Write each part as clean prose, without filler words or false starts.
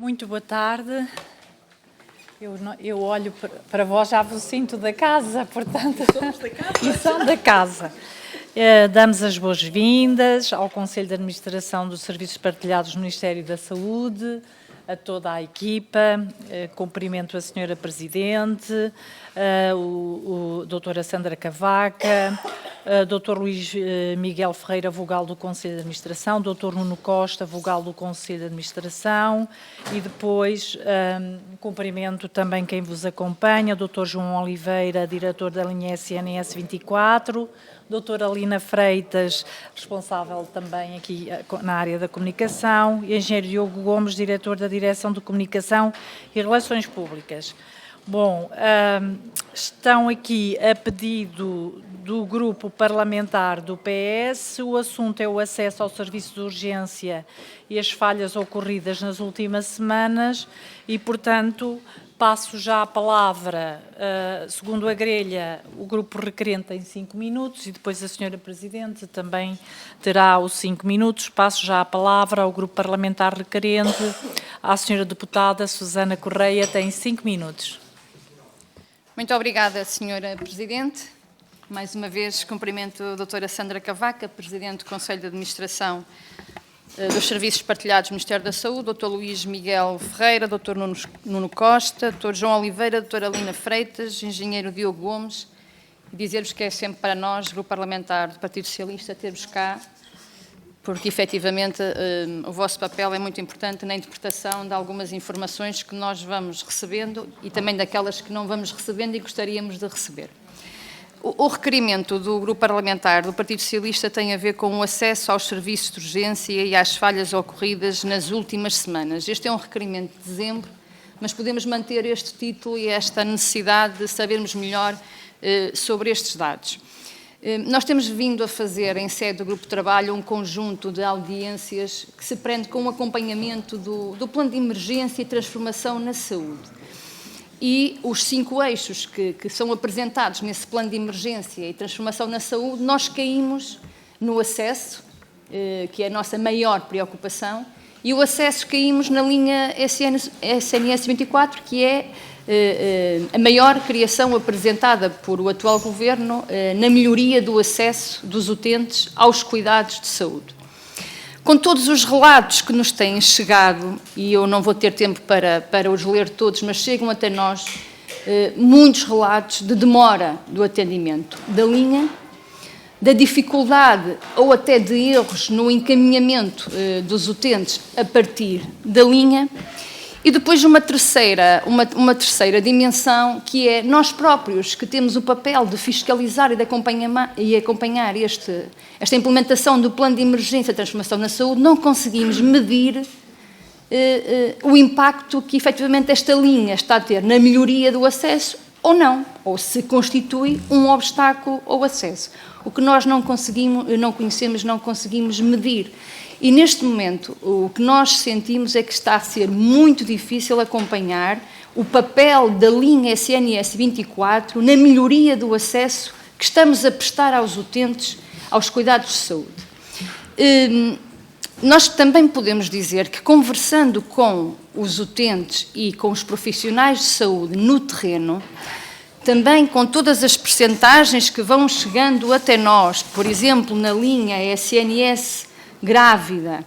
Muito boa tarde. Eu olho para vós, já vos sinto da casa, portanto... Somos da casa. E são da casa. Damos as boas-vindas ao Conselho de Administração dos Serviços Partilhados do Ministério da Saúde, a toda a equipa, cumprimento a Senhora Presidente, o Doutora Sandra Cavaca, Dr. Luís Miguel Ferreira, vogal do Conselho de Administração, Dr. Nuno Costa, vogal do Conselho de Administração, e depois cumprimento também quem vos acompanha, Dr. João Oliveira, diretor da linha SNS 24, Doutora Lina Freitas, responsável também aqui na área da comunicação, e Engenheiro Diogo Gomes, diretor da Direção de Comunicação e Relações Públicas. Bom, estão aqui a pedido do grupo parlamentar do PS, o assunto é o acesso ao serviço de urgência e as falhas ocorridas nas últimas semanas e, portanto, passo já a palavra, segundo a grelha, o grupo requerente tem 5 minutos e depois a Senhora Presidente também terá os 5 minutos. Passo já a palavra ao grupo parlamentar requerente, à Senhora Deputada Susana Correia, tem 5 minutos. Muito obrigada, Senhora Presidente. Mais uma vez, cumprimento a Doutora Sandra Cavaca, Presidente do Conselho de Administração dos Serviços Partilhados do Ministério da Saúde, Dr. Luís Miguel Ferreira, Dr. Nuno Costa, Dr. João Oliveira, Dra. Lina Freitas, Engenheiro Diogo Gomes, e dizer-vos que é sempre para nós, Grupo Parlamentar do Partido Socialista, ter-vos cá, porque efetivamente o vosso papel é muito importante na interpretação de algumas informações que nós vamos recebendo e também daquelas que não vamos recebendo e gostaríamos de receber. O requerimento do Grupo Parlamentar do Partido Socialista tem a ver com o acesso aos serviços de urgência e às falhas ocorridas nas últimas semanas. Este é um requerimento de dezembro, mas podemos manter este título e esta necessidade de sabermos melhor sobre estes dados. Nós temos vindo a fazer, em sede do Grupo de Trabalho, um conjunto de audiências que se prende com o acompanhamento do Plano de Emergência e Transformação na Saúde. E os 5 eixos que são apresentados nesse Plano de Emergência e Transformação na Saúde, nós caímos no acesso, que é a nossa maior preocupação, e o acesso caímos na linha SNS 24, que é a maior criação apresentada por o atual Governo na melhoria do acesso dos utentes aos cuidados de saúde. Com todos os relatos que nos têm chegado, e eu não vou ter tempo para os ler todos, mas chegam até nós muitos relatos de demora do atendimento da linha, da dificuldade ou até de erros no encaminhamento dos utentes a partir da linha, e depois uma terceira dimensão, que é nós próprios, que temos o papel de fiscalizar e acompanhar esta implementação do Plano de Emergência e Transformação na Saúde, não conseguimos medir o impacto que efetivamente esta linha está a ter na melhoria do acesso ou não, ou se constitui um obstáculo ao acesso. O que nós não conhecemos, não conseguimos medir. E neste momento o que nós sentimos é que está a ser muito difícil acompanhar o papel da linha SNS 24 na melhoria do acesso que estamos a prestar aos utentes aos cuidados de saúde. Nós também podemos dizer que, conversando com os utentes e com os profissionais de saúde no terreno, também com todas as percentagens que vão chegando até nós, por exemplo, na linha SNS grávida,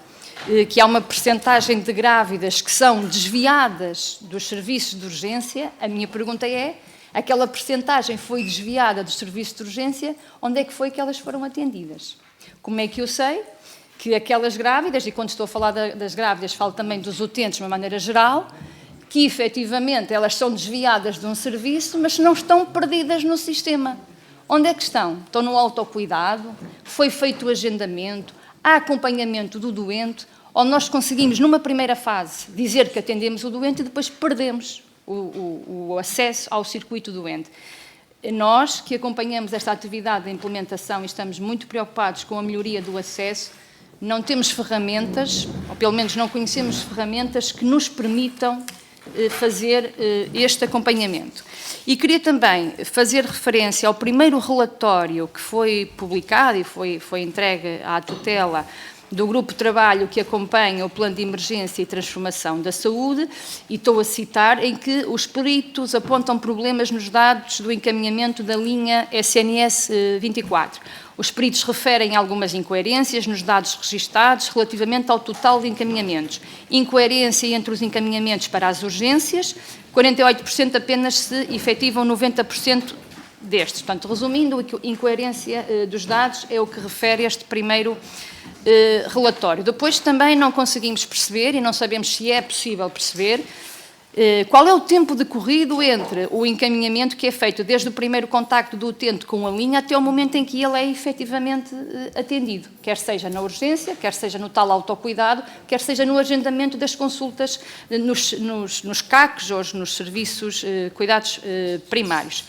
que há uma percentagem de grávidas que são desviadas dos serviços de urgência, a minha pergunta é, aquela percentagem foi desviada dos serviços de urgência, onde é que foi que elas foram atendidas? Como é que eu sei que aquelas grávidas, e quando estou a falar das grávidas falo também dos utentes de uma maneira geral, que efetivamente elas são desviadas de um serviço, mas não estão perdidas no sistema? Onde é que estão? Estão no autocuidado? Foi feito o agendamento? Há acompanhamento do doente, ou nós conseguimos, numa primeira fase, dizer que atendemos o doente e depois perdemos o acesso ao circuito doente. Nós, que acompanhamos esta atividade de implementação e estamos muito preocupados com a melhoria do acesso, não temos ferramentas, ou pelo menos não conhecemos ferramentas que nos permitam fazer este acompanhamento. E queria também fazer referência ao primeiro relatório que foi publicado e foi entregue à tutela do grupo de trabalho que acompanha o Plano de Emergência e Transformação da Saúde, e estou a citar, em que os peritos apontam problemas nos dados do encaminhamento da linha SNS 24. Os peritos referem algumas incoerências nos dados registados relativamente ao total de encaminhamentos. Incoerência entre os encaminhamentos para as urgências, 48% apenas se efetivam 90% destes. Portanto, resumindo, a incoerência dos dados é o que refere este primeiro relatório. Depois também não conseguimos perceber, e não sabemos se é possível perceber, qual é o tempo decorrido entre o encaminhamento que é feito desde o primeiro contacto do utente com a linha até o momento em que ele é efetivamente atendido, quer seja na urgência, quer seja no tal autocuidado, quer seja no agendamento das consultas nos CACs ou nos serviços cuidados primários.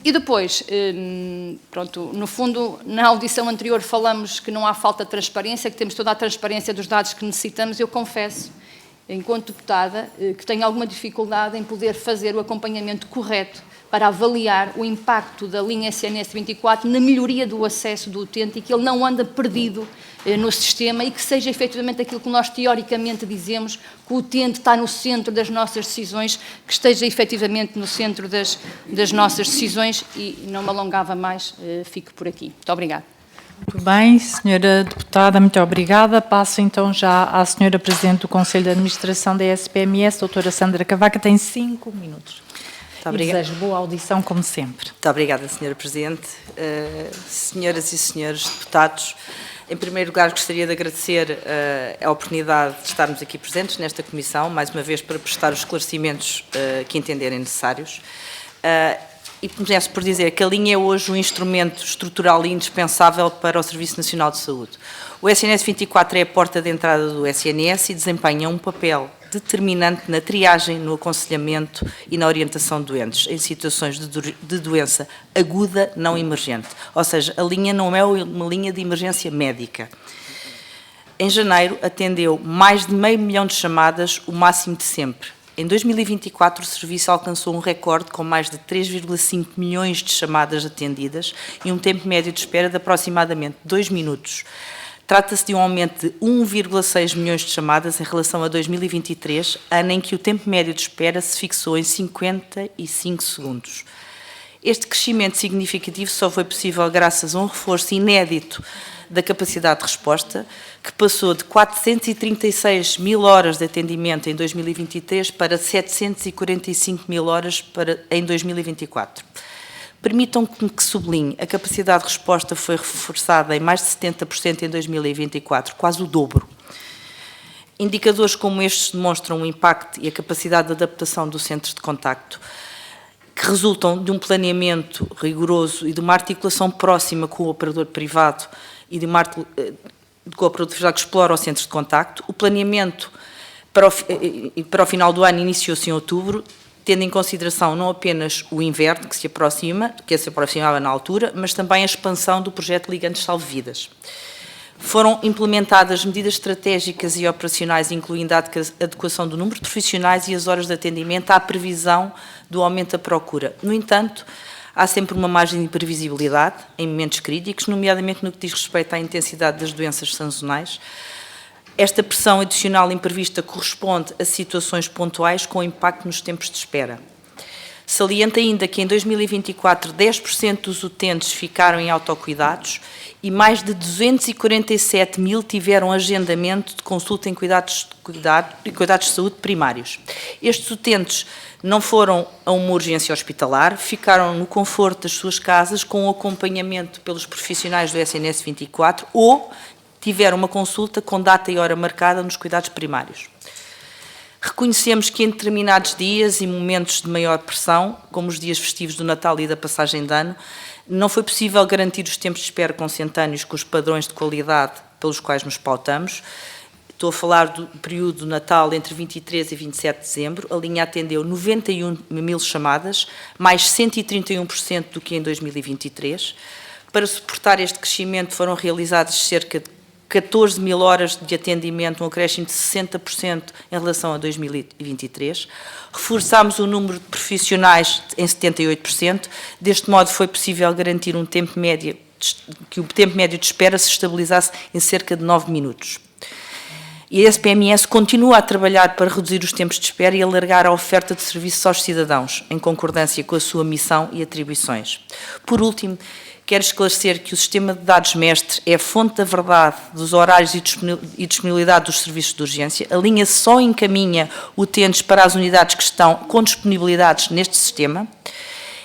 E depois, pronto, no fundo, na audição anterior falamos que não há falta de transparência, que temos toda a transparência dos dados que necessitamos. Eu confesso, enquanto deputada, que tenho alguma dificuldade em poder fazer o acompanhamento correto para avaliar o impacto da linha SNS 24 na melhoria do acesso do utente e que ele não anda perdido no sistema e que seja efetivamente aquilo que nós teoricamente dizemos, que o utente está no centro das nossas decisões, que esteja efetivamente no centro das nossas decisões. E não me alongava mais, fico por aqui. Muito obrigada. Muito bem, senhora deputada, muito obrigada. Passo então já à senhora Presidente do Conselho de Administração da SPMS, doutora Sandra Cavaca, tem 5 minutos. Muito obrigada. E desejo boa audição, como sempre. Muito obrigada, senhora Presidente. Senhoras e senhores deputados, em primeiro lugar gostaria de agradecer a oportunidade de estarmos aqui presentes nesta comissão, mais uma vez para prestar os esclarecimentos que entenderem necessários. E começo por dizer que a linha é hoje um instrumento estrutural e indispensável para o Serviço Nacional de Saúde. O SNS 24 é a porta de entrada do SNS e desempenha um papel determinante na triagem, no aconselhamento e na orientação de doentes em situações de doença aguda não emergente. Ou seja, a linha não é uma linha de emergência médica. Em janeiro, atendeu mais de 500 mil de chamadas, o máximo de sempre. Em 2024, o serviço alcançou um recorde com mais de 3,5 milhões de chamadas atendidas e um tempo médio de espera de aproximadamente 2 minutos. Trata-se de um aumento de 1,6 milhões de chamadas em relação a 2023, ano em que o tempo médio de espera se fixou em 55 segundos. Este crescimento significativo só foi possível graças a um reforço inédito da capacidade de resposta, que passou de 436 mil horas de atendimento em 2023 para 745 mil horas em 2024. Permitam-me que sublinhe, a capacidade de resposta foi reforçada em mais de 70% em 2024, quase o dobro. Indicadores como estes demonstram o impacto e a capacidade de adaptação do centro de contacto, que resultam de um planeamento rigoroso e de uma articulação próxima com o operador privado e com o operador privado que explora o centro de contacto. O planeamento para o final do ano iniciou-se em outubro, tendo em consideração não apenas o inverno que se aproximava na altura, mas também a expansão do projeto Ligantes Salve-Vidas. Foram implementadas medidas estratégicas e operacionais, incluindo a adequação do número de profissionais e as horas de atendimento à previsão do aumento da procura. No entanto, há sempre uma margem de imprevisibilidade em momentos críticos, nomeadamente no que diz respeito à intensidade das doenças sazonais. Esta pressão adicional imprevista corresponde a situações pontuais com impacto nos tempos de espera. Salienta ainda que em 2024 10% dos utentes ficaram em autocuidados e mais de 247 mil tiveram agendamento de consulta em cuidados de saúde primários. Estes utentes não foram a uma urgência hospitalar, ficaram no conforto das suas casas com o acompanhamento pelos profissionais do SNS 24 ou tiveram uma consulta com data e hora marcada nos cuidados primários. Reconhecemos que em determinados dias e momentos de maior pressão, como os dias festivos do Natal e da passagem de ano, não foi possível garantir os tempos de espera consentâneos com os padrões de qualidade pelos quais nos pautamos. Estou a falar do período do Natal entre 23 e 27 de dezembro. A linha atendeu 91 mil chamadas, mais 131% do que em 2023. Para suportar este crescimento foram realizados cerca de 14 mil horas de atendimento, um acréscimo de 60% em relação a 2023. Reforçámos o número de profissionais em 78%. Deste modo, foi possível garantir um tempo médio médio de espera se estabilizasse em cerca de 9 minutos. E a SPMS continua a trabalhar para reduzir os tempos de espera e alargar a oferta de serviços aos cidadãos, em concordância com a sua missão e atribuições. Por último, quero esclarecer que o sistema de dados mestre é a fonte da verdade dos horários e disponibilidade dos serviços de urgência. A linha só encaminha utentes para as unidades que estão com disponibilidades neste sistema.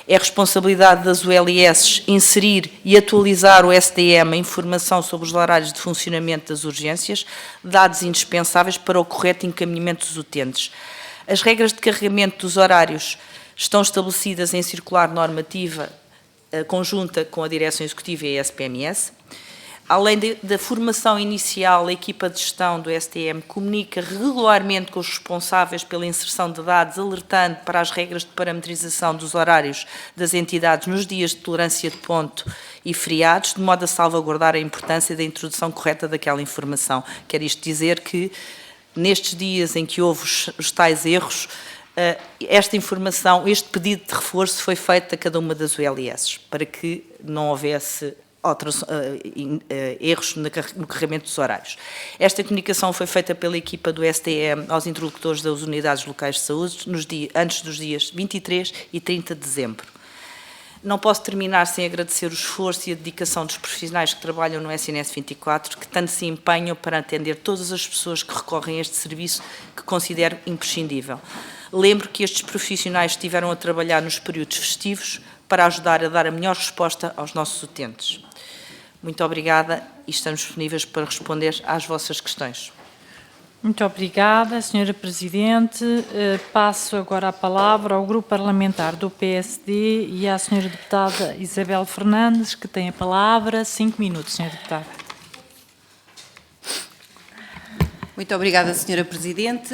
É responsabilidade das ULS inserir e atualizar o SDM a informação sobre os horários de funcionamento das urgências, dados indispensáveis para o correto encaminhamento dos utentes. As regras de carregamento dos horários estão estabelecidas em circular normativa conjunta com a Direção Executiva e a SPMS. Além da formação inicial, a equipa de gestão do STM comunica regularmente com os responsáveis pela inserção de dados, alertando para as regras de parametrização dos horários das entidades nos dias de tolerância de ponto e feriados, de modo a salvaguardar a importância da introdução correta daquela informação. Quer isto dizer que, nestes dias em que houve os tais erros, esta informação, este pedido de reforço foi feito a cada uma das ULS, para que não houvesse erros no carregamento dos horários. Esta comunicação foi feita pela equipa do STM aos interlocutores das unidades locais de saúde antes dos dias 23 e 30 de dezembro. Não posso terminar sem agradecer o esforço e a dedicação dos profissionais que trabalham no SNS 24, que tanto se empenham para atender todas as pessoas que recorrem a este serviço que considero imprescindível. Lembro que estes profissionais estiveram a trabalhar nos períodos festivos para ajudar a dar a melhor resposta aos nossos utentes. Muito obrigada e estamos disponíveis para responder às vossas questões. Muito obrigada, Sra. Presidente. Passo agora a palavra ao Grupo Parlamentar do PSD e à Sra. Deputada Isabel Fernandes, que tem a palavra. 5 minutos, Sra. Deputada. Muito obrigada, Sra. Presidente.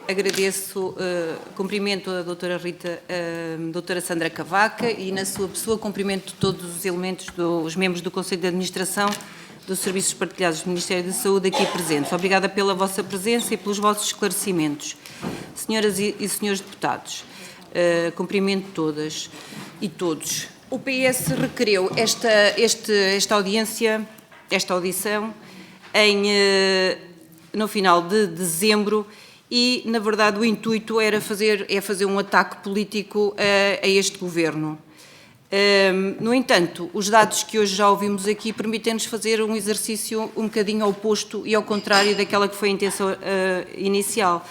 Agradeço, cumprimento a doutora Rita, doutora Sandra Cavaca e, na sua pessoa, cumprimento todos os elementos, os membros do Conselho de Administração dos Serviços Partilhados do Ministério da Saúde aqui presentes. Obrigada pela vossa presença e pelos vossos esclarecimentos. Senhoras e senhores deputados, cumprimento todas e todos. O PS requereu esta audição no final de dezembro e, na verdade, o intuito era fazer um ataque político a este Governo. No entanto, os dados que hoje já ouvimos aqui permitem-nos fazer um exercício um bocadinho oposto e ao contrário daquela que foi a intenção inicial,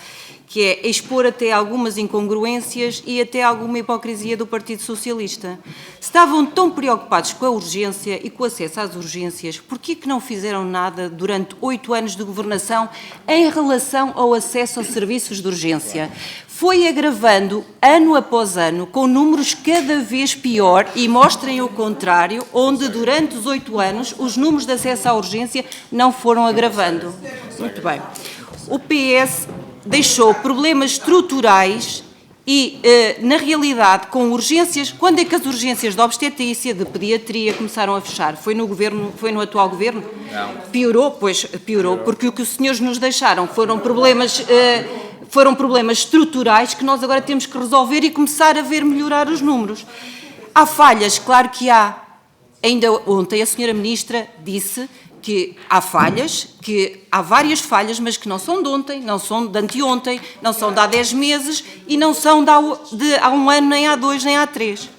que é expor até algumas incongruências e até alguma hipocrisia do Partido Socialista. Se estavam tão preocupados com a urgência e com o acesso às urgências, por que não fizeram nada durante 8 anos de governação em relação ao acesso aos serviços de urgência? Foi agravando ano após ano, com números cada vez pior, e mostrem o contrário, onde durante os 8 anos os números de acesso à urgência não foram agravando. Muito bem. O PS deixou problemas estruturais e, na realidade, com urgências. Quando é que as urgências de obstetrícia, de pediatria começaram a fechar? Foi no atual Governo? Não. Piorou? Pois, piorou, porque o que os senhores nos deixaram foram problemas estruturais que nós agora temos que resolver e começar a ver melhorar os números. Há falhas, claro que há. Ainda ontem a senhora Ministra disse que há falhas, que há várias falhas, mas que não são de ontem, não são de anteontem, não são de há 10 meses e não são de há 1 ano, nem há 2, nem há 3.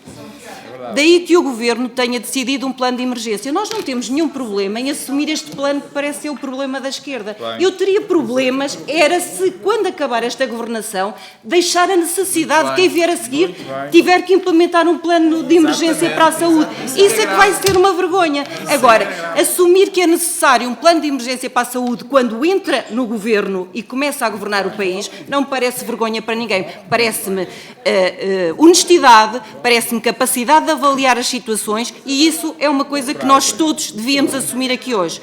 Daí que o Governo tenha decidido um plano de emergência. Nós não temos nenhum problema em assumir este plano que parece ser o problema da esquerda. Eu teria problemas, era se, quando acabar esta governação, deixar a necessidade de quem vier a seguir tiver que implementar um plano de emergência para a saúde. Isso é que vai ser uma vergonha. Agora, assumir que é necessário um plano de emergência para a saúde quando entra no Governo e começa a governar o país, não me parece vergonha para ninguém. Parece-me honestidade, parece-me capacidade de avaliar as situações e isso é uma coisa que nós todos devíamos assumir aqui hoje.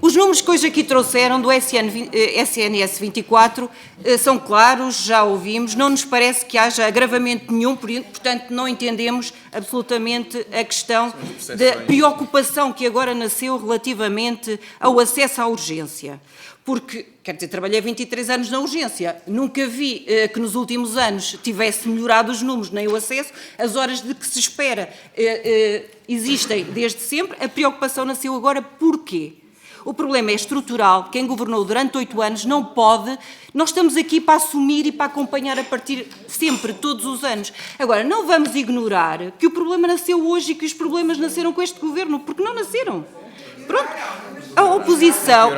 Os números que hoje aqui trouxeram do SNS 24 são claros, já ouvimos, não nos parece que haja agravamento nenhum, portanto não entendemos absolutamente a questão da preocupação que agora nasceu relativamente ao acesso à urgência. Porque, quer dizer, trabalhei 23 anos na urgência, nunca vi que nos últimos anos tivesse melhorado os números, nem o acesso, as horas de que se espera existem desde sempre, a preocupação nasceu agora porquê? O problema é estrutural, quem governou durante 8 anos não pode, nós estamos aqui para assumir e para acompanhar a partir sempre, todos os anos. Agora, não vamos ignorar que o problema nasceu hoje e que os problemas nasceram com este governo, porque não nasceram. Pronto, a oposição,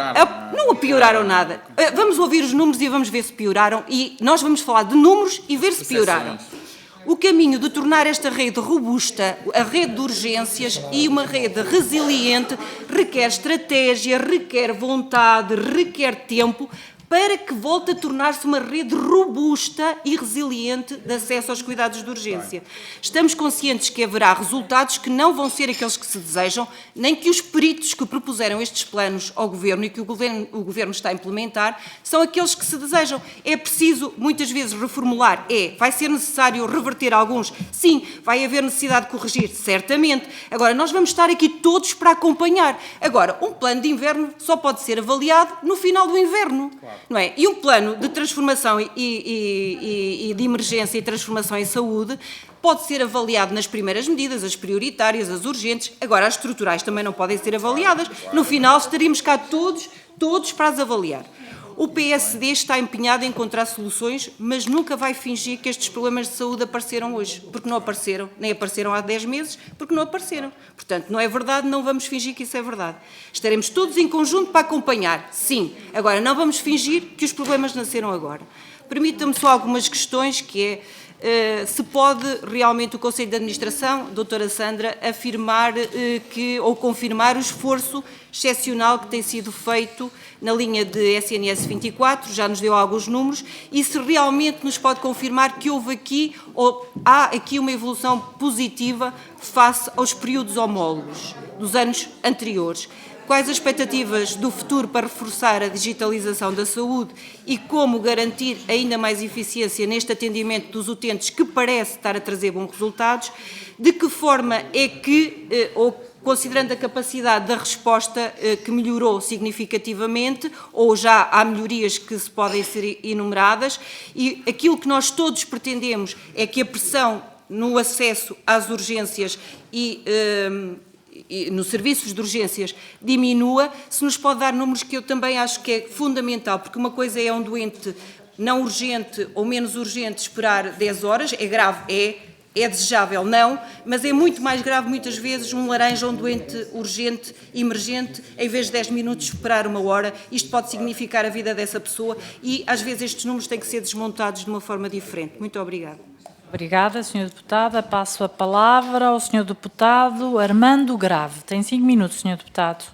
não pioraram nada. Vamos ouvir os números e vamos ver se pioraram e nós vamos falar de números e ver se pioraram. O caminho de tornar esta rede robusta, a rede de urgências e uma rede resiliente, requer estratégia, requer vontade, requer tempo, para que volte a tornar-se uma rede robusta e resiliente de acesso aos cuidados de urgência. Estamos conscientes que haverá resultados que não vão ser aqueles que se desejam, nem que os peritos que propuseram estes planos ao Governo e que o Governo está a implementar são aqueles que se desejam. É preciso, muitas vezes, reformular. Vai ser necessário reverter alguns? Sim. Vai haver necessidade de corrigir? Certamente. Agora, nós vamos estar aqui todos para acompanhar. Agora, um plano de inverno só pode ser avaliado no final do inverno. Claro. Não é? E um plano de transformação e de emergência e transformação em saúde pode ser avaliado nas primeiras medidas, as prioritárias, as urgentes. Agora, as estruturais também não podem ser avaliadas. No final, estaríamos cá todos para as avaliar. O PSD está empenhado em encontrar soluções, mas nunca vai fingir que estes problemas de saúde apareceram hoje, porque não apareceram, nem apareceram há 10 meses, porque não apareceram. Portanto, não é verdade, não vamos fingir que isso é verdade. Estaremos todos em conjunto para acompanhar, sim. Agora, não vamos fingir que os problemas nasceram agora. Permita-me só algumas questões, que é se pode realmente o Conselho de Administração, doutora Sandra, afirmar ou confirmar o esforço excepcional que tem sido feito na linha de SNS 24, já nos deu alguns números, e se realmente nos pode confirmar que houve aqui, ou há aqui uma evolução positiva face aos períodos homólogos dos anos anteriores. Quais as expectativas do futuro para reforçar a digitalização da saúde e como garantir ainda mais eficiência neste atendimento dos utentes que parece estar a trazer bons resultados? De que forma é que, ou considerando a capacidade da resposta que melhorou significativamente, ou já há melhorias que se podem ser enumeradas, e aquilo que nós todos pretendemos é que a pressão no acesso às urgências e nos serviços de urgências diminua, se nos pode dar números que eu também acho que é fundamental, porque uma coisa é um doente não urgente ou menos urgente esperar 10 horas, é grave, é desejável, não, mas é muito mais grave muitas vezes um laranja, um doente urgente, emergente, em vez de 10 minutos esperar 1 hora, isto pode significar a vida dessa pessoa e às vezes estes números têm que ser desmontados de uma forma diferente. Muito obrigada. Obrigada, Sra. Deputada. Passo a palavra ao Sr. Deputado Armando Grave. Tem 5 minutos, Sr. Deputado.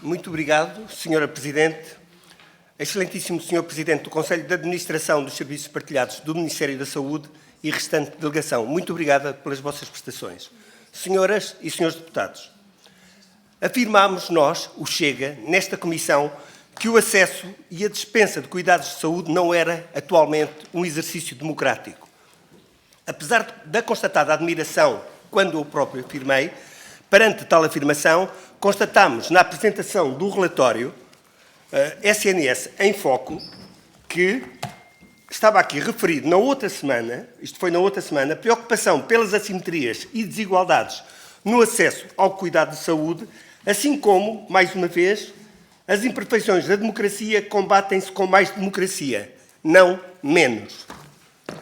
Muito obrigado, Sra. Presidente. Excelentíssimo Sr. Presidente do Conselho de Administração dos Serviços Partilhados do Ministério da Saúde e restante delegação, muito obrigada pelas vossas prestações. Senhoras e senhores deputados, afirmámos nós, o Chega, nesta comissão, que o acesso e a dispensa de cuidados de saúde não era, atualmente, um exercício democrático. Apesar da constatada admiração, quando eu próprio afirmei, perante tal afirmação, constatamos na apresentação do relatório SNS em Foco, que estava aqui referido na outra semana, isto foi na outra semana, preocupação pelas assimetrias e desigualdades no acesso ao cuidado de saúde, assim como, mais uma vez, as imperfeições da democracia combatem-se com mais democracia, não menos.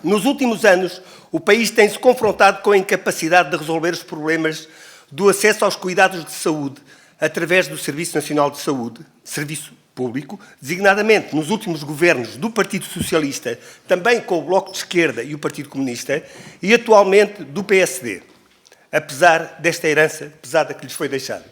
Nos últimos anos, o país tem-se confrontado com a incapacidade de resolver os problemas do acesso aos cuidados de saúde através do Serviço Nacional de Saúde, serviço público, designadamente nos últimos governos do Partido Socialista, também com o Bloco de Esquerda e o Partido Comunista, e atualmente do PSD, apesar desta herança pesada que lhes foi deixada.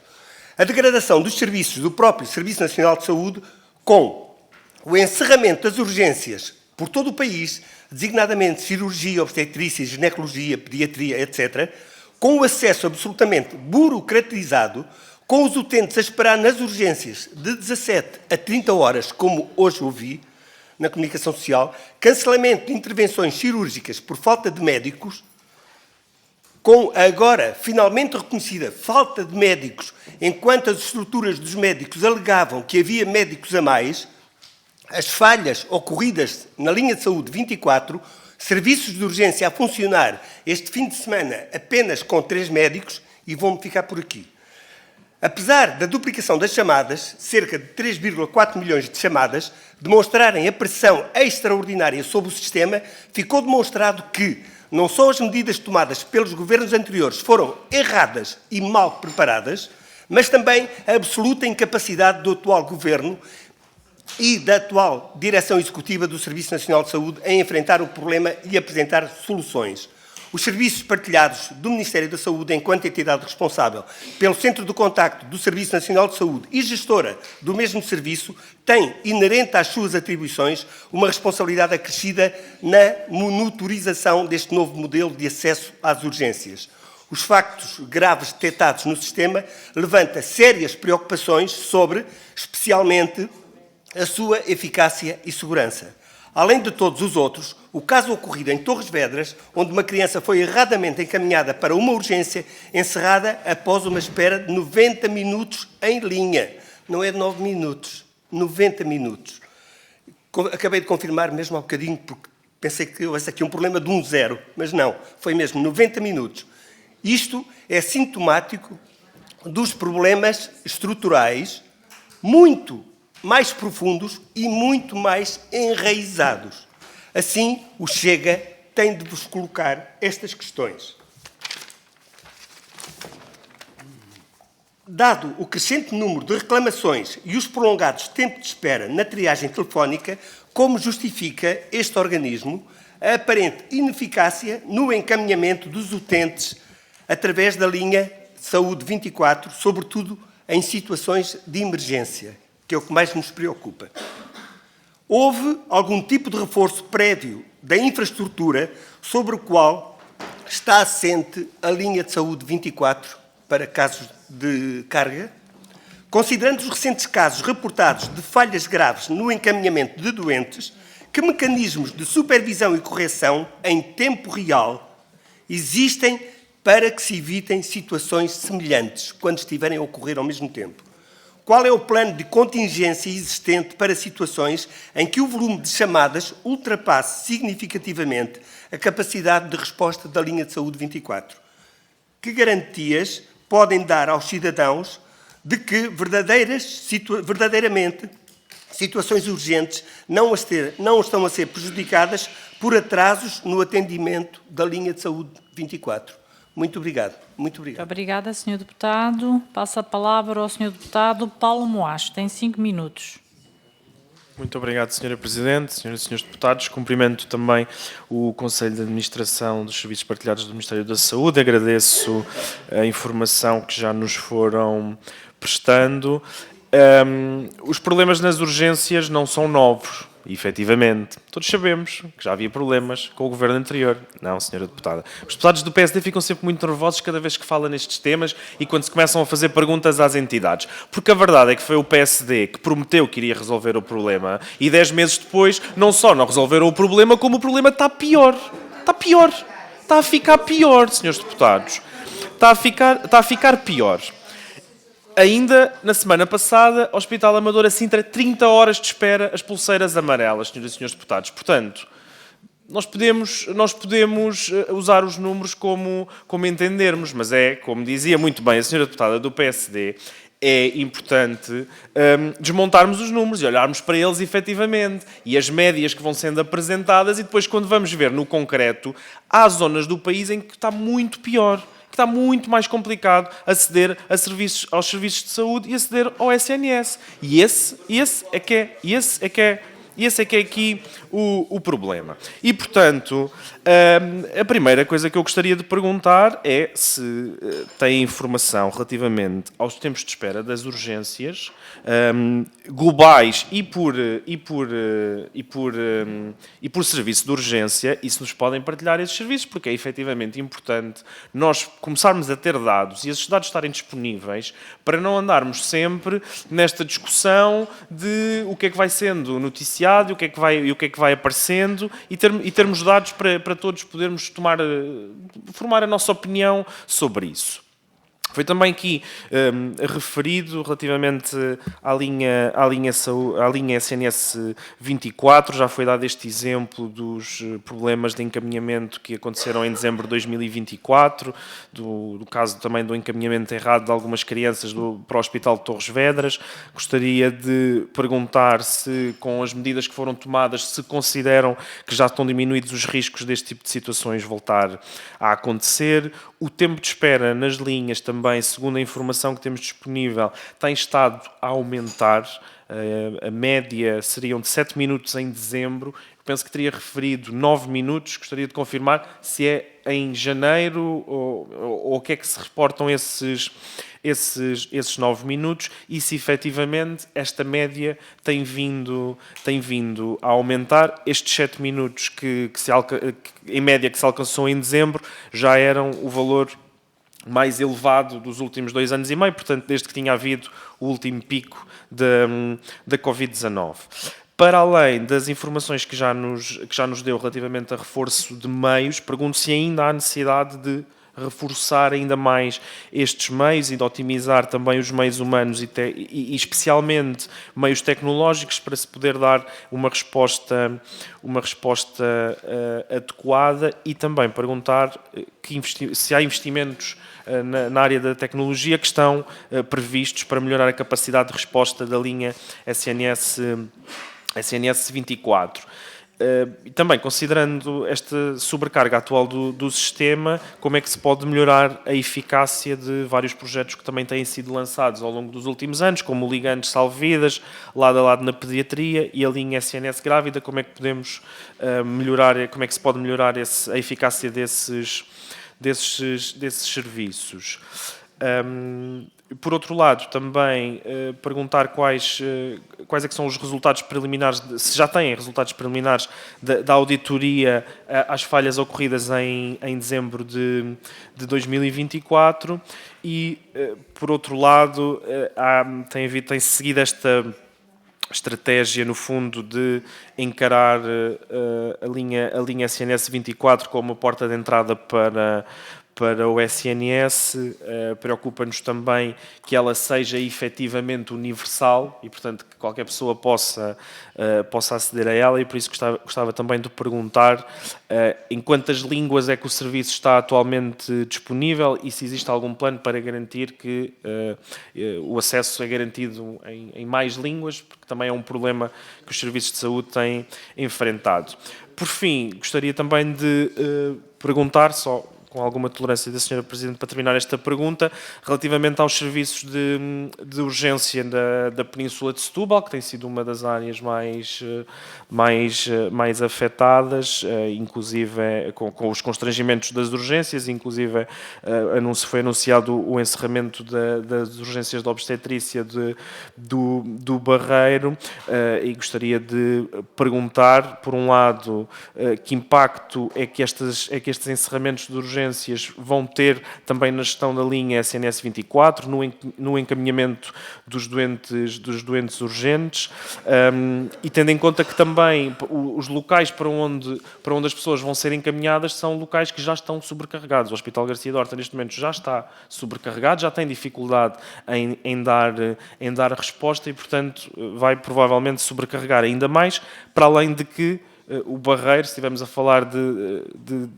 A degradação dos serviços do próprio Serviço Nacional de Saúde, com o encerramento das urgências por todo o país, designadamente cirurgia, obstetrícia, ginecologia, pediatria, etc., com o acesso absolutamente burocratizado, com os utentes a esperar nas urgências de 17 a 30 horas, como hoje ouvi na comunicação social, cancelamento de intervenções cirúrgicas por falta de médicos, Com a agora finalmente reconhecida falta de médicos, enquanto as estruturas dos médicos alegavam que havia médicos a mais, as falhas ocorridas na linha de saúde 24, serviços de urgência a funcionar este fim de semana apenas com 3 médicos, e vão-me ficar por aqui. Apesar da duplicação das chamadas, cerca de 3,4 milhões de chamadas, demonstrarem a pressão extraordinária sobre o sistema, ficou demonstrado que não só as medidas tomadas pelos governos anteriores foram erradas e mal preparadas, mas também a absoluta incapacidade do atual governo e da atual direção executiva do Serviço Nacional de Saúde em enfrentar o problema e apresentar soluções. Os serviços partilhados do Ministério da Saúde, enquanto entidade responsável pelo Centro de Contacto do Serviço Nacional de Saúde e gestora do mesmo serviço, têm, inerente às suas atribuições, uma responsabilidade acrescida na monitorização deste novo modelo de acesso às urgências. Os factos graves detectados no sistema levantam sérias preocupações sobre, especialmente, a sua eficácia e segurança. Além de todos os outros, o caso ocorrido em Torres Vedras, onde uma criança foi erradamente encaminhada para uma urgência encerrada após uma espera de 90 minutos em linha. Não é de 9 minutos, 90 minutos. Acabei de confirmar mesmo há bocadinho, porque pensei que houvesse aqui um problema de 1-0, mas não, foi mesmo 90 minutos. Isto é sintomático dos problemas estruturais muito mais profundos e muito mais enraizados. Assim, o Chega tem de vos colocar estas questões. Dado o crescente número de reclamações e os prolongados tempos de espera na triagem telefónica, como justifica este organismo a aparente ineficácia no encaminhamento dos utentes através da linha Saúde 24, sobretudo em situações de emergência, que é o que mais nos preocupa? Houve algum tipo de reforço prévio da infraestrutura sobre o qual está assente a linha de saúde 24 para casos de carga? Considerando os recentes casos reportados de falhas graves no encaminhamento de doentes, que mecanismos de supervisão e correção em tempo real existem para que se evitem situações semelhantes quando estiverem a ocorrer ao mesmo tempo? Qual é o plano de contingência existente para situações em que o volume de chamadas ultrapasse significativamente a capacidade de resposta da linha de saúde 24? Que garantias podem dar aos cidadãos de que verdadeiramente situações urgentes não estão a ser prejudicadas por atrasos no atendimento da linha de saúde 24? Muito obrigado. Muito obrigado. Obrigada, Sr. Deputado. Passo a palavra ao Sr. Deputado Paulo Moacho. Tem 5 minutos. Muito obrigado, Sra. Presidente, Sras. e Srs. Deputados. Cumprimento também o Conselho de Administração dos Serviços Partilhados do Ministério da Saúde. Agradeço a informação que já nos foram prestando. Os problemas nas urgências não são novos, efetivamente. Todos sabemos que já havia problemas com o governo anterior. Não, Sra. Deputada. Os deputados do PSD ficam sempre muito nervosos cada vez que falam nestes temas e quando se começam a fazer perguntas às entidades. Porque a verdade é que foi o PSD que prometeu que iria resolver o problema e 10 meses depois não só não resolveram o problema, como o problema está pior. Está pior. Está a ficar pior, Srs. Deputados. Está a ficar pior. Ainda na semana passada, Hospital Amadora Sintra, 30 horas de espera, as pulseiras amarelas, Sras. e Srs. Deputados. Portanto, nós podemos usar os números como entendermos, mas é, como dizia muito bem a Sra. Deputada do PSD, é importante desmontarmos os números e olharmos para eles efetivamente e as médias que vão sendo apresentadas e depois, quando vamos ver no concreto, há zonas do país em que está muito pior, que está muito mais complicado aceder aos serviços de saúde e aceder ao SNS. E esse é que é aqui o problema. E, portanto, a primeira coisa que eu gostaria de perguntar é se tem informação relativamente aos tempos de espera das urgências globais e por serviço de urgência, e se nos podem partilhar esses serviços, porque é efetivamente importante nós começarmos a ter dados e esses dados estarem disponíveis para não andarmos sempre nesta discussão de o que é que vai sendo noticiado e o que é que vai aparecendo e termos dados para para todos podermos formar a nossa opinião sobre isso. Foi também aqui referido relativamente à linha SNS 24, já foi dado este exemplo dos problemas de encaminhamento que aconteceram em dezembro de 2024, do caso também do encaminhamento errado de algumas crianças para o Hospital de Torres Vedras. Gostaria de perguntar se, com as medidas que foram tomadas, se consideram que já estão diminuídos os riscos deste tipo de situações voltar a acontecer. O tempo de espera nas linhas também, segundo a informação que temos disponível, tem estado a aumentar. A média seriam de 7 minutos em dezembro. Eu penso que teria referido 9 minutos. Gostaria de confirmar se é em janeiro ou o que é que se reportam esses 9 minutos e se efetivamente esta média tem vindo a aumentar. Estes 7 minutos em média que se alcançou em dezembro já eram o valor mais elevado dos últimos 2 anos e meio, portanto, desde que tinha havido o último pico da Covid-19. Para além das informações que já nos deu relativamente a reforço de meios, pergunto se ainda há necessidade de reforçar ainda mais estes meios e de otimizar também os meios humanos e especialmente meios tecnológicos para se poder dar uma resposta adequada, e também perguntar se há investimentos na área da tecnologia que estão previstos para melhorar a capacidade de resposta da linha SNS 24. E também, considerando esta sobrecarga atual do sistema, como é que se pode melhorar a eficácia de vários projetos que também têm sido lançados ao longo dos últimos anos, como o Ligantes Salve Vidas, lado a lado na pediatria, e a linha SNS Grávida, como é que podemos melhorar, como é que se pode melhorar a eficácia desses serviços. Por outro lado, também perguntar quais é que são os resultados preliminares, se já têm resultados preliminares da auditoria às falhas ocorridas em dezembro de 2024 e, por outro lado, tem-se seguido esta estratégia, no fundo, de encarar a linha SNS 24 como a porta de entrada para o SNS. Preocupa-nos também que ela seja efetivamente universal e, portanto, que qualquer pessoa possa aceder a ela, e por isso gostava também de perguntar em quantas línguas é que o serviço está atualmente disponível e se existe algum plano para garantir que o acesso é garantido em mais línguas, porque também é um problema que os serviços de saúde têm enfrentado. Por fim, gostaria também de perguntar, só com alguma tolerância da Sra. Presidente, para terminar esta pergunta, relativamente aos serviços de urgência da Península de Setúbal, que tem sido uma das áreas mais afetadas, inclusive com os constrangimentos das urgências, inclusive foi anunciado o encerramento das urgências de obstetrícia do Barreiro, e gostaria de perguntar, por um lado, que impacto é que estes encerramentos de urgências vão ter também na gestão da linha SNS 24, no encaminhamento dos doentes urgentes, e tendo em conta que também os locais para onde as pessoas vão ser encaminhadas são locais que já estão sobrecarregados. O Hospital Garcia de Horta, neste momento, já está sobrecarregado, já tem dificuldade em dar resposta e, portanto, vai provavelmente sobrecarregar ainda mais, para além de que o Barreiro, se estivermos a falar de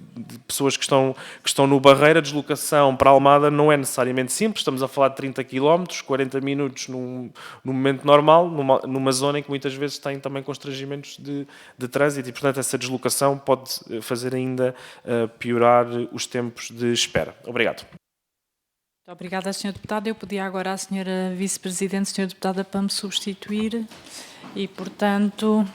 pessoas que estão no Barreiro, a deslocação para Almada não é necessariamente simples. Estamos a falar de 30 km, 40 minutos num momento normal, numa zona em que muitas vezes tem também constrangimentos de trânsito e, portanto, essa deslocação pode fazer ainda piorar os tempos de espera. Obrigado. Muito obrigada, Sr. Deputado. Eu pedi agora à Sra. Vice-Presidente, Sra. Deputada, para me substituir e, portanto,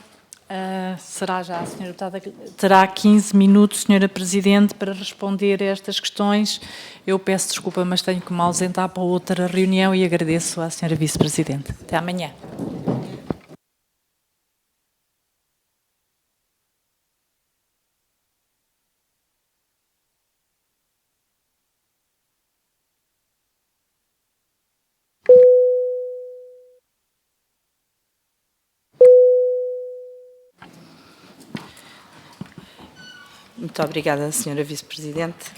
será já a Sra. Deputada, terá 15 minutos, Sra. Presidente, para responder a estas questões. Eu peço desculpa, mas tenho que me ausentar para outra reunião e agradeço à Sra. Vice-Presidente. Até amanhã. Muito obrigada, Sra. Vice-Presidente.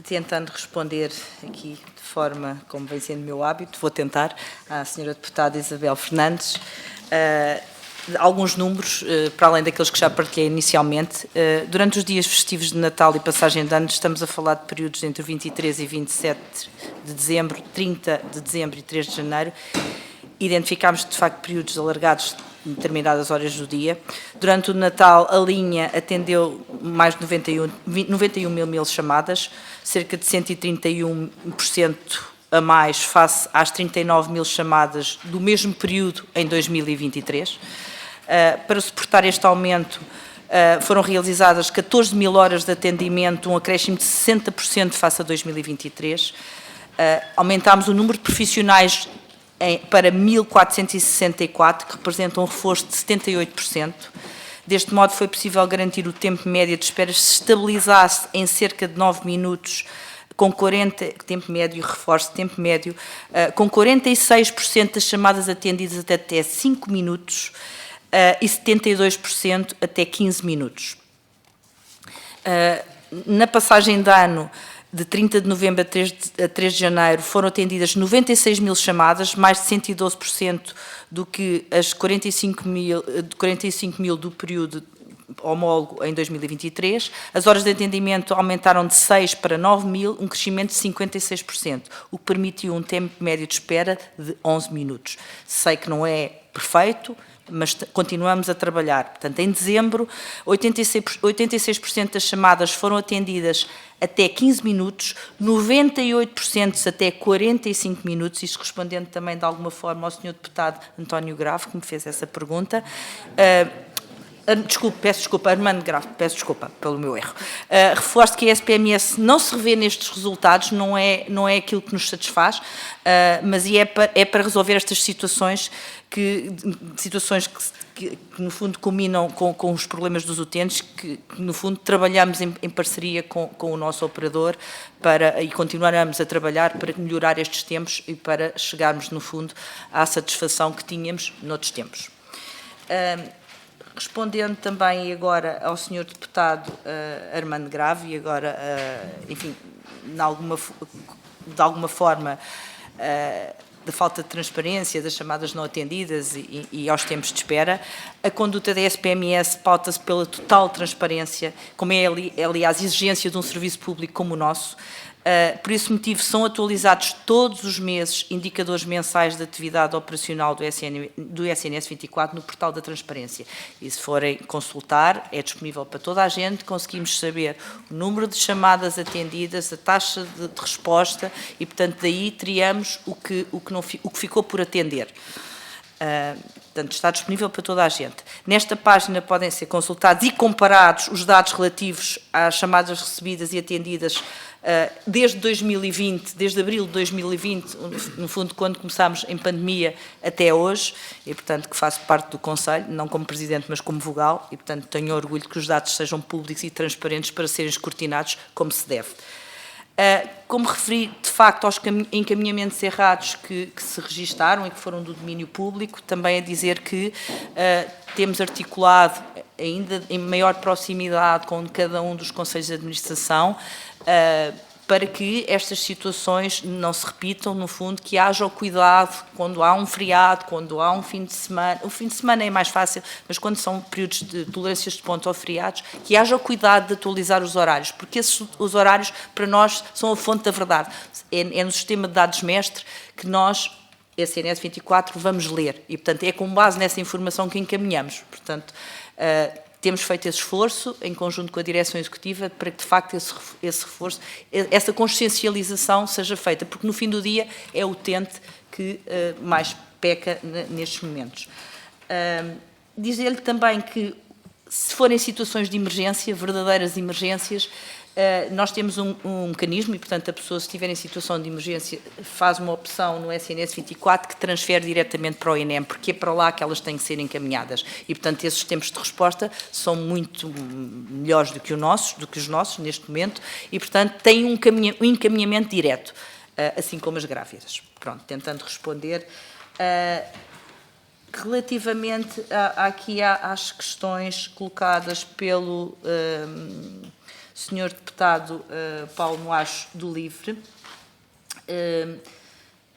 Tentando responder aqui de forma, como vem sendo meu hábito, vou tentar, à Sra. Deputada Isabel Fernandes, alguns números, para além daqueles que já partilhei inicialmente. Durante os dias festivos de Natal e passagem de ano, estamos a falar de períodos entre 23 e 27 de dezembro, 30 de dezembro e 3 de janeiro. Identificámos, de facto, períodos alargados em determinadas horas do dia. Durante o Natal, a linha atendeu mais de 91 mil chamadas, cerca de 131% a mais face às 39 mil chamadas do mesmo período em 2023. Para suportar este aumento, foram realizadas 14 mil horas de atendimento, um acréscimo de 60% face a 2023. Aumentámos o número de profissionais para 1.464, que representa um reforço de 78%. Deste modo, foi possível garantir o tempo médio de espera se estabilizasse em cerca de 9 minutos, com 40%, tempo médio, reforço de tempo médio, com 46% das chamadas atendidas até 5 minutos e 72% até 15 minutos. Na passagem de ano, de 30 de novembro a 3 de janeiro, foram atendidas 96 mil chamadas, mais de 112% do que as 45 mil do período homólogo em 2023. As horas de atendimento aumentaram de 6 para 9 mil, um crescimento de 56%, o que permitiu um tempo médio de espera de 11 minutos. Sei que não é perfeito, mas continuamos a trabalhar. Portanto, em dezembro, 86% das chamadas foram atendidas até 15 minutos, 98% até 45 minutos, isto respondendo também de alguma forma ao Sr. Deputado António Grave, que me fez essa pergunta. Peço desculpa, Armando Grave, peço desculpa pelo meu erro. Reforço que a SPMS não se revê nestes resultados, não é aquilo que nos satisfaz, mas é para resolver estas situações que no fundo culminam com os problemas dos utentes, que no fundo trabalhamos em parceria com o nosso operador e continuaremos a trabalhar para melhorar estes tempos e para chegarmos no fundo à satisfação que tínhamos noutros tempos. Respondendo também agora ao Sr. Deputado Armando Grave, e agora, enfim, de alguma forma, da falta de transparência, das chamadas não atendidas e aos tempos de espera, a conduta da SPMS pauta-se pela total transparência, como é, aliás, exigência de um serviço público como o nosso. Por esse motivo, são atualizados todos os meses indicadores mensais de atividade operacional do SNS 24 no portal da transparência. E se forem consultar, é disponível para toda a gente, conseguimos saber o número de chamadas atendidas, a taxa de resposta e, portanto, daí teríamos o que ficou por atender. Portanto, está disponível para toda a gente. Nesta página podem ser consultados e comparados os dados relativos às chamadas recebidas e atendidas desde 2020, desde abril de 2020, no fundo, quando começámos em pandemia até hoje, e, portanto, que faço parte do Conselho, não como Presidente, mas como vogal, e, portanto, tenho orgulho que os dados sejam públicos e transparentes para serem escrutinados como se deve. Como referi, de facto, aos encaminhamentos errados que se registaram e que foram do domínio público, também a dizer que temos articulado, ainda em maior proximidade com cada um dos conselhos de administração, para que estas situações não se repitam, no fundo, que haja o cuidado quando há um feriado, quando há um fim de semana. O fim de semana é mais fácil, mas quando são períodos de tolerâncias de ponto ou feriados, que haja o cuidado de atualizar os horários, porque os horários, para nós, são a fonte da verdade. É no sistema de dados mestre que nós, SNS 24, vamos ler. E, portanto, é com base nessa informação que encaminhamos. Portanto, temos feito esse esforço, em conjunto com a Direção Executiva, para que, de facto, esse reforço, essa consciencialização seja feita, porque, no fim do dia, é o utente que mais peca nestes momentos. Dizer-lhe também que, se forem situações de emergência, verdadeiras emergências, nós temos um mecanismo e, portanto, a pessoa, se estiver em situação de emergência, faz uma opção no SNS 24 que transfere diretamente para o INEM, porque é para lá que elas têm que ser encaminhadas. E, portanto, esses tempos de resposta são muito melhores do que os nossos neste momento e, portanto, têm um encaminhamento direto, assim como as grávidas. Pronto, tentando responder. Relativamente aqui às questões colocadas pelo Sr. Deputado Paulo Moacho do LIVRE,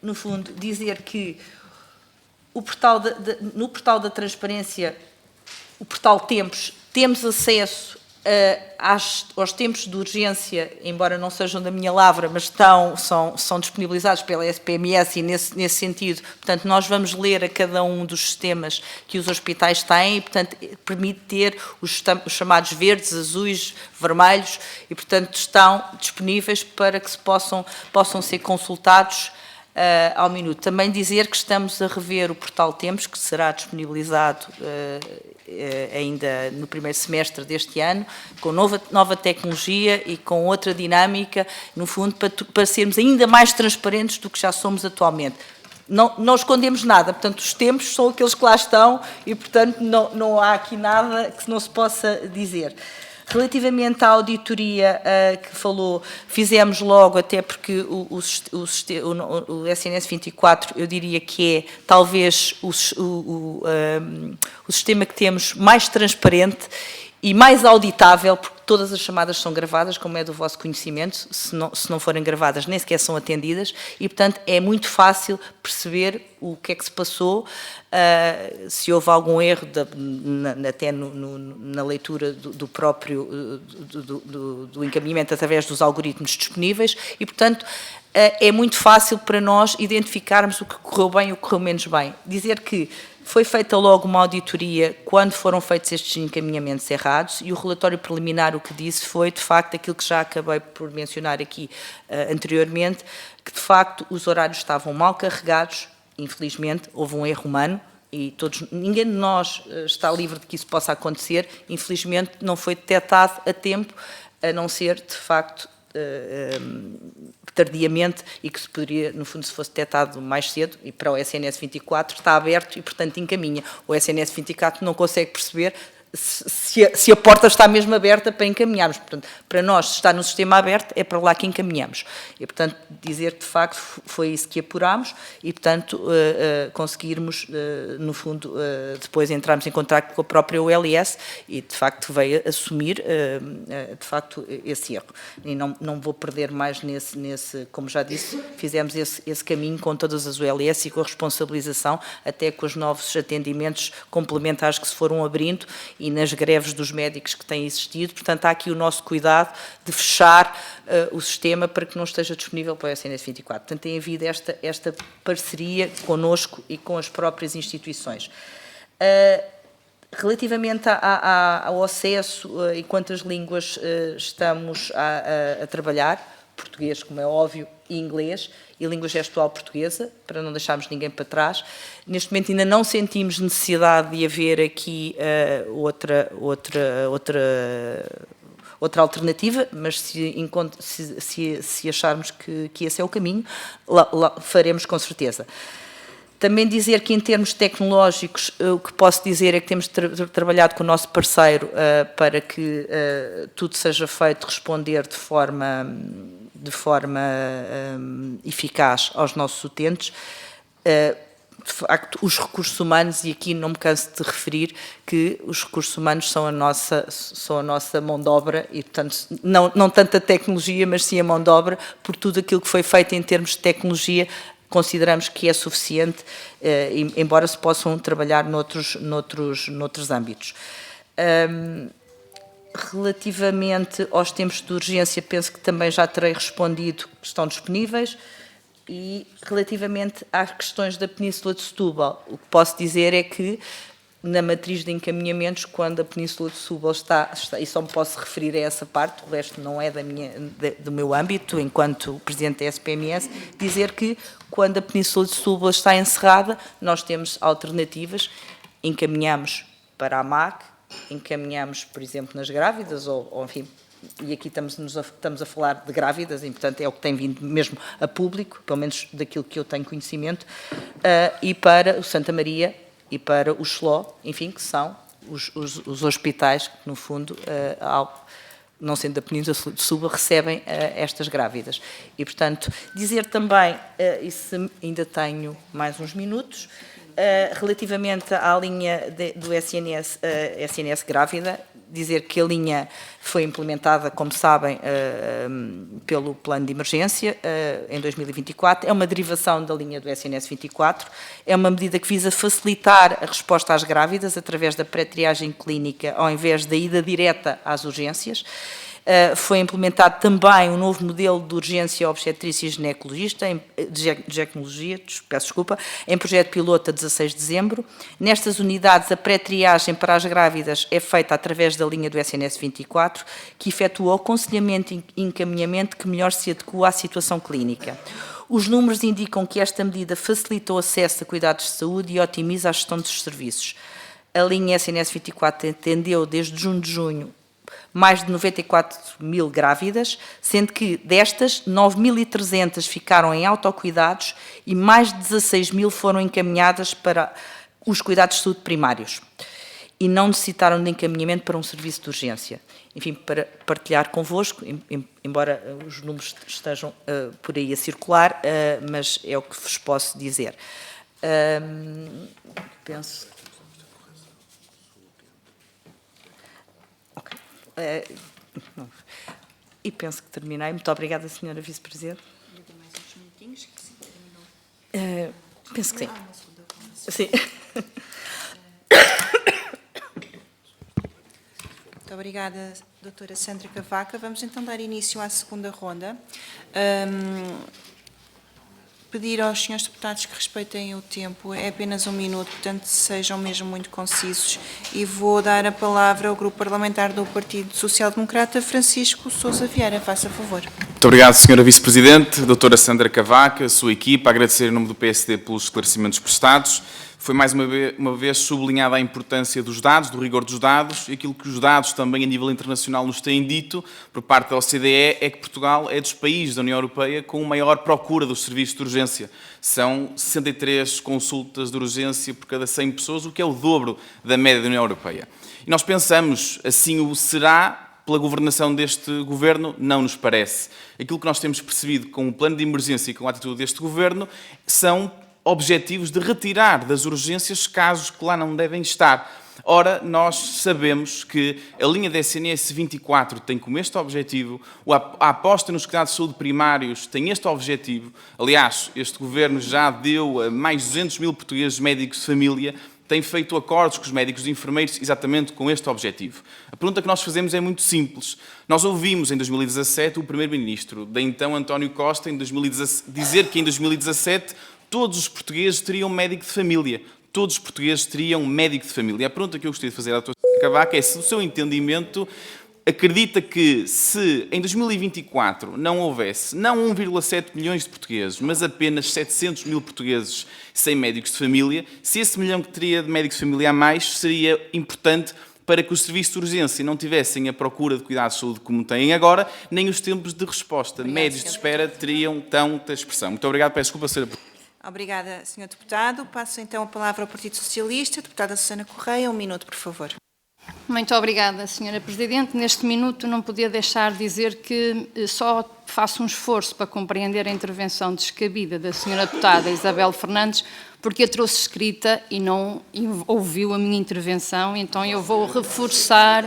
no fundo, dizer que no portal da transparência, o portal Tempos, temos acesso aos tempos de urgência, embora não sejam da minha lavra, mas são disponibilizados pela SPMS e nesse sentido, portanto, nós vamos ler a cada um dos sistemas que os hospitais têm e, portanto, permite ter os chamados verdes, azuis, vermelhos e, portanto, estão disponíveis para que se possam ser consultados ao minuto. Também dizer que estamos a rever o portal Tempos, que será disponibilizado ainda no primeiro semestre deste ano, com nova tecnologia e com outra dinâmica, no fundo, para sermos ainda mais transparentes do que já somos atualmente. Não escondemos nada, portanto, os tempos são aqueles que lá estão e, portanto, não há aqui nada que não se possa dizer. Relativamente à auditoria que falou, fizemos logo, até porque o SNS 24, eu diria que é talvez o sistema que temos mais transparente e mais auditável, porque todas as chamadas são gravadas, como é do vosso conhecimento, se não forem gravadas nem sequer são atendidas, e portanto é muito fácil perceber o que é que se passou, se houve algum erro até na leitura do próprio do encaminhamento através dos algoritmos disponíveis, e portanto é muito fácil para nós identificarmos o que correu bem e o que correu menos bem. Dizer que foi feita logo uma auditoria quando foram feitos estes encaminhamentos errados e o relatório preliminar o que disse foi, de facto, aquilo que já acabei por mencionar aqui anteriormente, que, de facto, os horários estavam mal carregados, infelizmente, houve um erro humano e ninguém de nós está livre de que isso possa acontecer, infelizmente não foi detectado a tempo, a não ser, de facto, tardiamente e que se poderia, no fundo, se fosse detectado mais cedo, e para o SNS 24 está aberto e, portanto, encaminha. O SNS 24 não consegue perceber se a porta está mesmo aberta para encaminharmos. Portanto, para nós, se está no sistema aberto, é para lá que encaminhamos. E, portanto, dizer que, de facto, foi isso que apurámos e, portanto, conseguirmos, no fundo, depois entrarmos em contacto com a própria OLS e, de facto, veio assumir, de facto, esse erro. E não vou perder mais nesse, como já disse, fizemos esse caminho com todas as OLS e com a responsabilização, até com os novos atendimentos complementares que se foram abrindo e nas greves dos médicos que têm existido. Portanto, há aqui o nosso cuidado de fechar o sistema para que não esteja disponível para o SNS 24. Portanto, tem havido esta parceria connosco e com as próprias instituições. Relativamente ao acesso e quantas línguas estamos a trabalhar, português, como é óbvio, e inglês, e língua gestual portuguesa, para não deixarmos ninguém para trás. Neste momento ainda não sentimos necessidade de haver aqui outra alternativa, mas se acharmos que esse é o caminho, lá faremos com certeza. Também dizer que, em termos tecnológicos, o que posso dizer é que temos trabalhado com o nosso parceiro para que tudo seja feito responder de forma eficaz aos nossos utentes. De facto, os recursos humanos, e aqui não me canso de referir que os recursos humanos são a nossa mão de obra e, portanto, não tanto a tecnologia, mas sim a mão de obra, por tudo aquilo que foi feito em termos de tecnologia, consideramos que é suficiente, embora se possam trabalhar noutros âmbitos. Relativamente aos tempos de urgência, penso que também já terei respondido que estão disponíveis. E relativamente às questões da Península de Setúbal, o que posso dizer é que na matriz de encaminhamentos, quando a Península de Setúbal está, e só me posso referir a essa parte, o resto não é do meu âmbito, enquanto Presidente da SPMS, dizer que quando a Península de Setúbal está encerrada, nós temos alternativas, encaminhamos para a MAC, encaminhamos, por exemplo, nas grávidas, ou enfim, e aqui estamos a falar de grávidas, e portanto é o que tem vindo mesmo a público, pelo menos daquilo que eu tenho conhecimento, e para o Santa Maria e para o Xló, enfim, que são os hospitais que, no fundo, não sendo da Península de Setúbal, recebem estas grávidas. E, portanto, dizer também, e se ainda tenho mais uns minutos, Relativamente à linha do SNS, SNS grávida, dizer que a linha foi implementada, como sabem, pelo plano de emergência em 2024. É uma derivação da linha do SNS 24. É uma medida que visa facilitar a resposta às grávidas através da pré-triagem clínica, ao invés da ida direta às urgências. Foi implementado também um novo modelo de urgência obstetrícia e ginecologia, peço desculpa, em projeto piloto a 16 de dezembro. Nestas unidades, a pré-triagem para as grávidas é feita através da linha do SNS 24, que efetua o aconselhamento e encaminhamento que melhor se adequa à situação clínica. Os números indicam que esta medida facilita o acesso a cuidados de saúde e otimiza a gestão dos serviços. A linha SNS 24 atendeu desde junho mais de 94 mil grávidas, sendo que destas 9.300 ficaram em autocuidados e mais de 16 mil foram encaminhadas para os cuidados de saúde primários e não necessitaram de encaminhamento para um serviço de urgência. Enfim, para partilhar convosco, embora os números estejam por aí a circular, mas é o que vos posso dizer. Penso... E penso que terminei. Muito obrigada, Sra. Vice-Presidente. Penso que sim. Sim. Muito obrigada, doutora Sandra Cavaca. Vamos então dar início à segunda ronda. Pedir aos senhores deputados que respeitem o tempo, é apenas 1 minuto, portanto sejam mesmo muito concisos, e vou dar a palavra ao grupo parlamentar do Partido Social Democrata, Francisco Sousa Vieira, faça favor. Muito obrigado, Sra. Vice-Presidente, doutora Sandra Cavaca, a sua equipa, agradecer em nome do PSD pelos esclarecimentos prestados. Foi mais uma vez sublinhada a importância dos dados, do rigor dos dados, e aquilo que os dados também a nível internacional nos têm dito, por parte da OCDE, é que Portugal é dos países da União Europeia com maior procura dos serviços de urgência. São 63 consultas de urgência por cada 100 pessoas, o que é o dobro da média da União Europeia. E nós pensamos, assim o será pela governação deste Governo? Não nos parece. Aquilo que nós temos percebido com o plano de emergência e com a atitude deste Governo são objetivos de retirar das urgências casos que lá não devem estar. Ora, nós sabemos que a linha da SNS 24 tem como este objetivo, a aposta nos cuidados de saúde primários tem este objetivo. Aliás, este Governo já deu a mais de 200 mil portugueses médicos de família, tem feito acordos com os médicos e enfermeiros exatamente com este objetivo. A pergunta que nós fazemos é muito simples. Nós ouvimos em 2017 o Primeiro-Ministro, de então António Costa, dizer que em 2017 todos os portugueses teriam médico de família. Todos os portugueses teriam médico de família. A pergunta que eu gostaria de fazer à doutora Cavaca é se o seu entendimento acredita que se em 2024 não houvesse, não 1,7 milhões de portugueses, mas apenas 700 mil portugueses sem médicos de família, se esse milhão que teria de médicos de família a mais seria importante para que os serviços de urgência não tivessem a procura de cuidados de saúde como têm agora, nem os tempos de resposta. Médios de espera teriam tanta expressão. Muito obrigado, peço desculpa ser... Obrigada, Sr. Deputado. Passo então a palavra ao Partido Socialista. Deputada Susana Correia, 1 minuto, por favor. Muito obrigada, Sra. Presidente. Neste minuto não podia deixar de dizer que só faço um esforço para compreender a intervenção descabida da Sra. Deputada Isabel Fernandes, porque a trouxe escrita e não ouviu a minha intervenção, então eu vou reforçar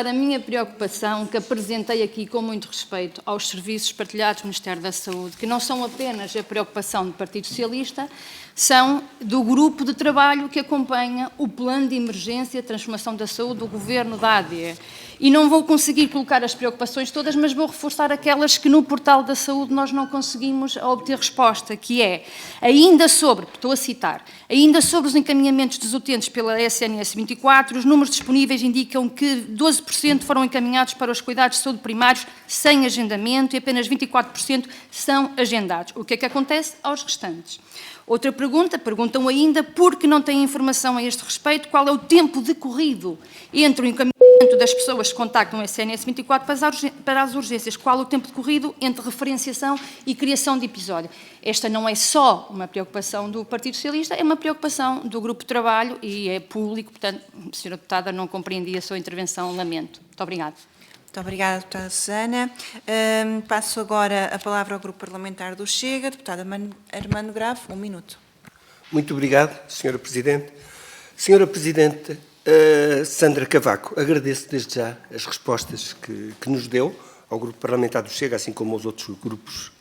a minha preocupação, que apresentei aqui com muito respeito aos serviços partilhados do Ministério da Saúde, que não são apenas a preocupação do Partido Socialista, são do grupo de trabalho que acompanha o plano de emergência e transformação da saúde do Governo da AD. E não vou conseguir colocar as preocupações todas, mas vou reforçar aquelas que no portal da saúde nós não conseguimos obter resposta, que é, estou a citar, ainda sobre os encaminhamentos dos utentes pela SNS 24, os números disponíveis indicam que 12% foram encaminhados para os cuidados de saúde primários sem agendamento e apenas 24% são agendados. O que é que acontece aos restantes? Outra pergunta, perguntam ainda, porque não têm informação a este respeito, qual é o tempo decorrido entre o encaminhamento das pessoas que contactam o SNS 24 para as urgências, qual é o tempo decorrido entre referenciação e criação de episódio. Esta não é só uma preocupação do Partido Socialista, é uma preocupação do Grupo de Trabalho e é público, portanto, Sra. Deputada, não compreendi a sua intervenção, lamento. Muito obrigada. Muito obrigada, deputada Susana. Passo agora a palavra ao Grupo Parlamentar do Chega. Deputada Armando Grave, 1 minuto. Muito obrigado, Sra. Presidente. Sra. Presidente Sandra Cavaco, agradeço desde já as respostas que nos deu ao Grupo Parlamentar do Chega, assim como aos outros grupos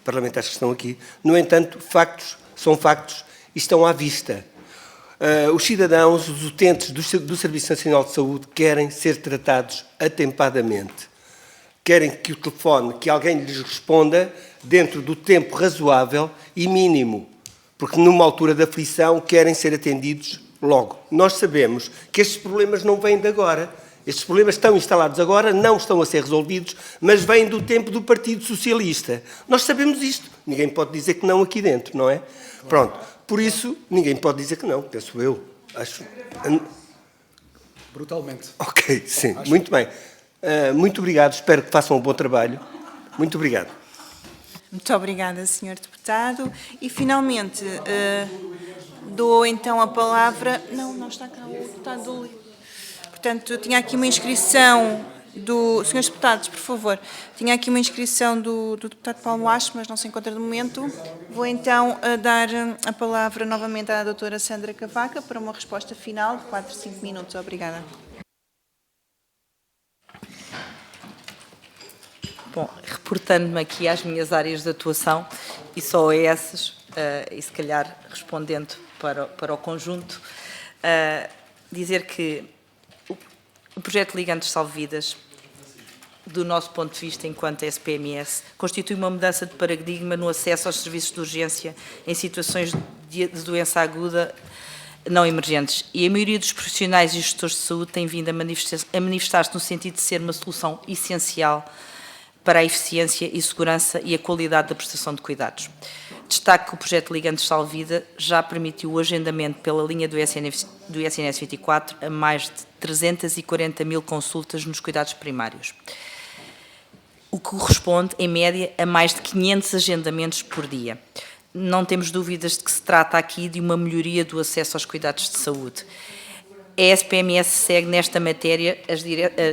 parlamentares que estão aqui. No entanto, factos são factos e estão à vista. Os cidadãos, os utentes do Serviço Nacional de Saúde querem ser tratados atempadamente. Querem que o telefone, que alguém lhes responda dentro do tempo razoável e mínimo, porque numa altura de aflição querem ser atendidos logo. Nós sabemos que estes problemas não vêm de agora. Estes problemas estão instalados agora, não estão a ser resolvidos, mas vêm do tempo do Partido Socialista. Nós sabemos isto. Ninguém pode dizer que não aqui dentro, não é? Pronto. Por isso, ninguém pode dizer que não, penso eu. Acho... Brutalmente. Ok, sim. Muito bem. Muito obrigado. Espero que façam um bom trabalho. Muito obrigado. Muito obrigada, Sr. Deputado. E, finalmente, dou então a palavra... Não está cá o deputado do Livre. Portanto, tinha aqui uma inscrição do... Senhores deputados, por favor. Tinha aqui uma inscrição do deputado Paulo Acho, mas não se encontra de momento. Vou então dar a palavra novamente à doutora Sandra Cavaco para uma resposta final de 4 a 5 minutos. Obrigada. Bom, reportando-me aqui às minhas áreas de atuação, e só a essas, e se calhar respondendo para o conjunto, dizer que o projeto Ligantes Salve-Vidas, do nosso ponto de vista enquanto SPMS, constitui uma mudança de paradigma no acesso aos serviços de urgência em situações de doença aguda não emergentes. E a maioria dos profissionais e gestores de saúde tem vindo a manifestar-se no sentido de ser uma solução essencial para a eficiência e segurança e a qualidade da prestação de cuidados. Destaco que o projeto Ligantes Salve-Vida já permitiu o agendamento pela linha do SNS 24 a mais de 340 mil consultas nos cuidados primários, o que corresponde, em média, a mais de 500 agendamentos por dia. Não temos dúvidas de que se trata aqui de uma melhoria do acesso aos cuidados de saúde. A SPMS segue nesta matéria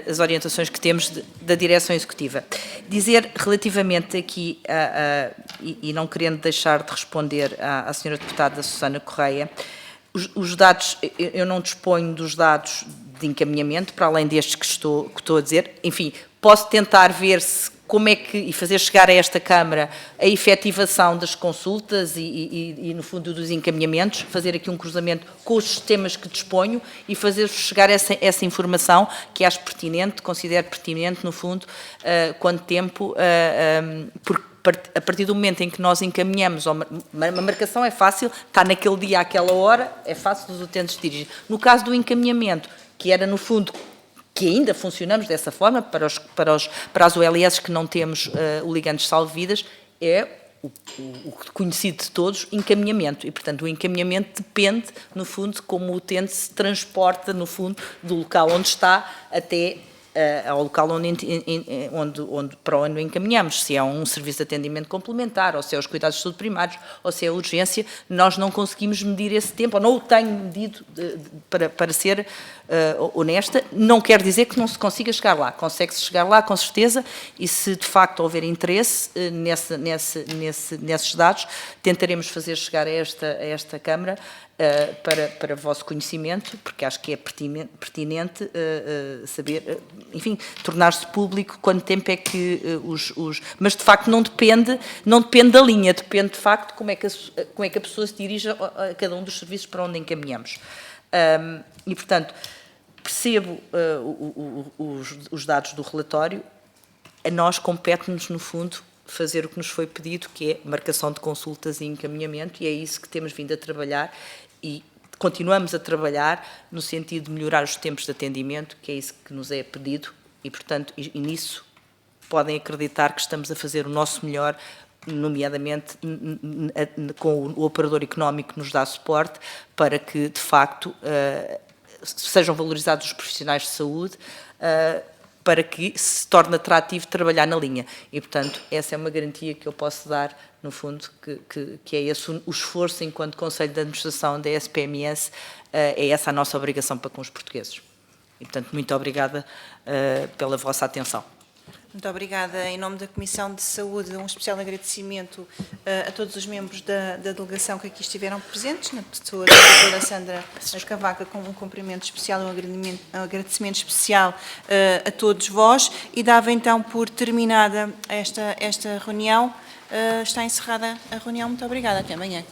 as orientações que temos da Direção Executiva. Dizer relativamente aqui, e não querendo deixar de responder à senhora deputada Susana Correia, os dados, eu não disponho dos dados de encaminhamento, para além destes que estou a dizer. Enfim, posso tentar ver se como é que, e fazer chegar a esta Câmara a efetivação das consultas e, no fundo, dos encaminhamentos, fazer aqui um cruzamento com os sistemas que disponho e fazer chegar essa informação que acho pertinente, considero pertinente, no fundo, quanto tempo, porque a partir do momento em que nós encaminhamos, uma marcação é fácil, está naquele dia, àquela hora, é fácil dos utentes dirigir. No caso do encaminhamento, que era, no fundo, que ainda funcionamos dessa forma, para as OLS que não temos o Ligantes Salve-Vidas, é o conhecido de todos, encaminhamento. E, portanto, o encaminhamento depende, no fundo, de como o utente se transporta, no fundo, do local onde está até ao local para onde o encaminhamos. Se é um serviço de atendimento complementar, ou se é os cuidados de saúde primários, ou se é a urgência, nós não conseguimos medir esse tempo, ou não o tenho medido para ser honesta. Não quer dizer que não se consiga chegar lá. Consegue-se chegar lá, com certeza, e se de facto houver interesse nesses dados, tentaremos fazer chegar a esta Câmara para o vosso conhecimento, porque acho que é pertinente saber, enfim, tornar-se público quanto tempo é que mas de facto não depende da linha, depende de facto como é que a pessoa se dirige a cada um dos serviços para onde encaminhamos. E, portanto, percebo os dados do relatório. A nós compete-nos, no fundo, fazer o que nos foi pedido, que é marcação de consultas e encaminhamento, e é isso que temos vindo a trabalhar e continuamos a trabalhar no sentido de melhorar os tempos de atendimento, que é isso que nos é pedido, e, portanto, e nisso podem acreditar que estamos a fazer o nosso melhor, nomeadamente com o operador económico que nos dá suporte, para que, de facto, sejam valorizados os profissionais de saúde, para que se torne atrativo trabalhar na linha. E, portanto, essa é uma garantia que eu posso dar, no fundo, que é esse o esforço enquanto Conselho de Administração da SPMS, é essa a nossa obrigação para com os portugueses. E, portanto, muito obrigada pela vossa atenção. Muito obrigada. Em nome da Comissão de Saúde, um especial agradecimento a todos os membros da delegação que aqui estiveram presentes, na pessoa da doutora Sandra Cavaca, com um cumprimento especial, um agradecimento especial a todos vós, e dava então por terminada esta reunião. Está encerrada a reunião. Muito obrigada. Até amanhã.